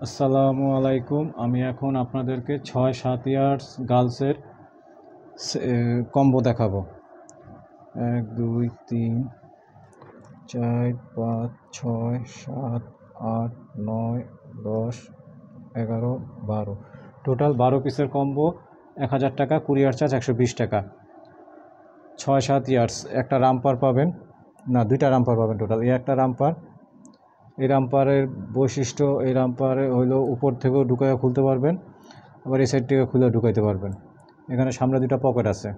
আসসালামু আলাইকুম। আমি এখন আপনাদেরকে ৬-৭ ইয়ার্স গার্লসের কম্বো দেখাবো। ১ ২ ৩ ৪ ৫ ৬ ৭ ৮ ৯ ১০ ১১ ১২, টোটাল ১২ পিসের কম্বো। ১,০০০ টাকা, কুরিয়ার চার্জ ১২০ টাকা। ৬-৭ ইয়ার্স একটা রামপার পাবেন, না ২টা রামপার পাবেন টোটাল। এই একটা রামপার, এই রামপারের বৈশিষ্ট্য, এই রামপারে হইলো উপর থেকেও ঢুকাইয়া খুলতে পারবেন, আবার এই সাইড থেকে খুলে ঢুকাইতে পারবেন। এখানে সামনে 2টা পকেট আছে।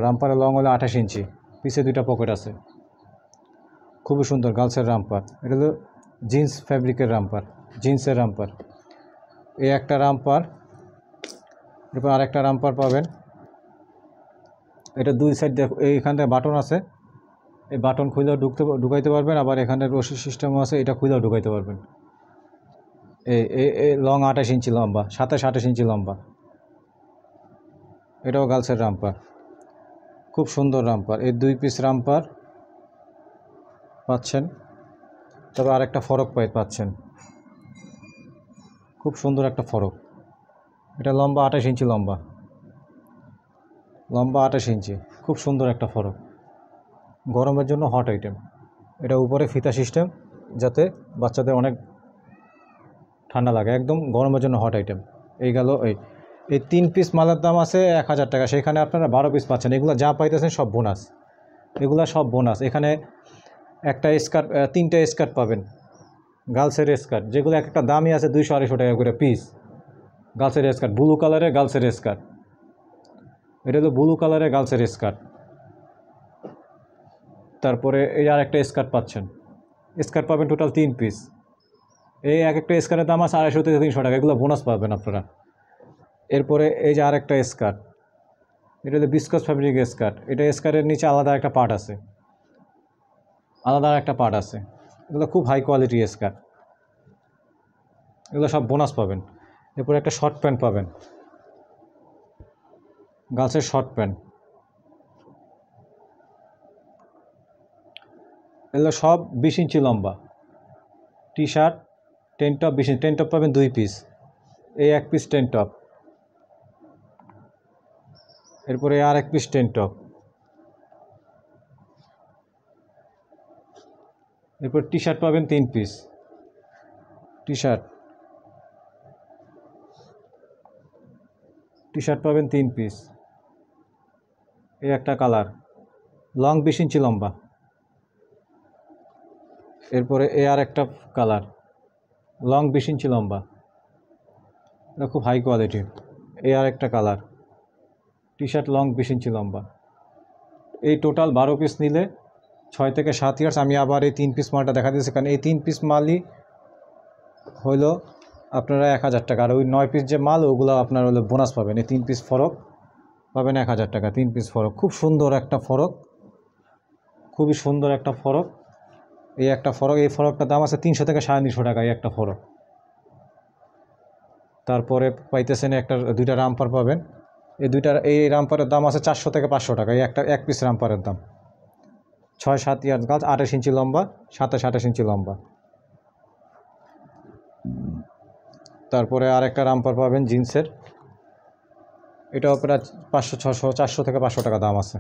রামপারের লং হলো 28 ইঞ্চি, পিছে 2টা পকেট আছে। খুবই সুন্দর গার্লসের রামপার। এটা হলো জিন্স ফ্যাব্রিকের রামপার, জিন্সের রামপার। এই একটা রামপার, এরপর আরেকটা রামপার পাবেন। এটা দুই সাইড দেখো, এইখান থেকে বাটন আছে, এই বাটন খুলেও ঢুকাইতে পারবেন, আবার এখানে রশি সিস্টেমও আছে, এটা খুলেও ঢুকাইতে পারবেন। এই লং 28 ইঞ্চি লম্বা, 27-28 ইঞ্চি লম্বা। এটাও গার্লসের রামপার, খুব সুন্দর রামপার। এই 2 পিস রামপার পাচ্ছেন, তবে আরেকটা ফরক পাচ্ছেন, খুব সুন্দর একটা ফরক। এটা লম্বা 28 ইঞ্চি লম্বা, 28 ইঞ্চি, খুব সুন্দর একটা ফরক। গরমের জন্য হট আইটেম। এটা উপরে ফিতা সিস্টেম, যাতে বাচ্চাদের অনেক ঠান্ডা লাগে, একদম গরমের জন্য হট আইটেম। এই গেল এই 3 পিস মালের দাম আছে 1,000 টাকা, সেখানে আপনারা 12 পিস পাচ্ছেন। এগুলো যা পাইতেছেন সব বোনাস, এগুলো সব বোনাস। এখানে একটা স্কার্ট, 3টা স্কার্ট পাবেন, গার্লসের স্কার্ট, যেগুলো একটা দামই আছে 200-250 টাকা করে পিস। গার্লসের স্কার্ট, ব্লু কালারের গার্লসের স্কার্ট, এটা হলো ব্লু কালারের গার্লসের স্কার্ট। তারপরে এই আর একটা স্কার্ট পাচ্ছেন, স্কার্ট পাবেন টোটাল 3 পিস। এই এক একটা স্কার্টের দাম আছে 250 থেকে 300 টাকা, এগুলো বোনাস পাবেন আপনারা। এরপরে এই যে আর একটা স্কার্ট, এটা হলো বিস্কস ফ্যাব্রিকের স্কার্ট। এটা স্কার্টের নিচে আলাদা একটা পার্ট আছে, এগুলো খুব হাই কোয়ালিটি স্কার্ট, এগুলো সব বোনাস পাবেন। এরপরে একটা শর্ট প্যান্ট পাবেন, গার্লসের শর্ট প্যান্ট, এগুলো সব 20 ইঞ্চি লম্বা। টি শার্ট, টেন টপ 20 ইঞ্চি, টেন টপ পাবেন 2 পিস, এই 1 পিস টেন টপ। এরপরে আর 1 পিস টেন টপ। এরপর টি শার্ট পাবেন 3 পিস, টি শার্ট পাবেন 3 পিস। এই একটা কালার, লং 20 ইঞ্চি লম্বা। এরপরে এই আর একটা কালার, লং 20 ইঞ্চি লম্বা, এটা খুব হাই কোয়ালিটির। এই আর একটা কালার, টি শার্ট লং 20 ইঞ্চি লম্বা। এই টোটাল 12 পিস নিলে 6 থেকে 7 ইয়ার্স। আমি আবার এই 3 পিস মালটা দেখা দিয়েছি, কারণ এই 3 পিস মালই হইলো আপনারা 1,000 টাকা, আর ওই 9 পিস যে মাল, ওগুলো আপনার হলো বোনাস পাবেন। এই 3 পিস ফরক পাবেন 1,000 টাকা, 3 পিস ফরক। খুব সুন্দর একটা ফরক, খুবই সুন্দর একটা ফরক। এই একটা ফরক, এই ফরকটার দাম আছে 300 থেকে 350 টাকা, এই একটা ফরক। তারপরে পাইতেছেন একটা 2টা রামপার পাবেন। এই রামপারের দাম আছে 400 থেকে 500 টাকা, এই একটা 1 পিস রামপারের দাম। 6-7 ইয়ার্স গাছ, 28 ইঞ্চি লম্বা, 27-28 ইঞ্চি লম্বা। তারপরে আর একটা রামপার পাবেন জিন্সের, এটাও প্রায় 500-600, 400 থেকে 500 টাকা দাম আছে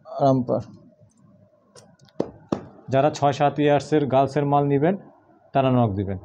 রামপার। যারা 6-7 ইয়ার্সের গার্লসের মাল নেবেন তারা নক দিবেন।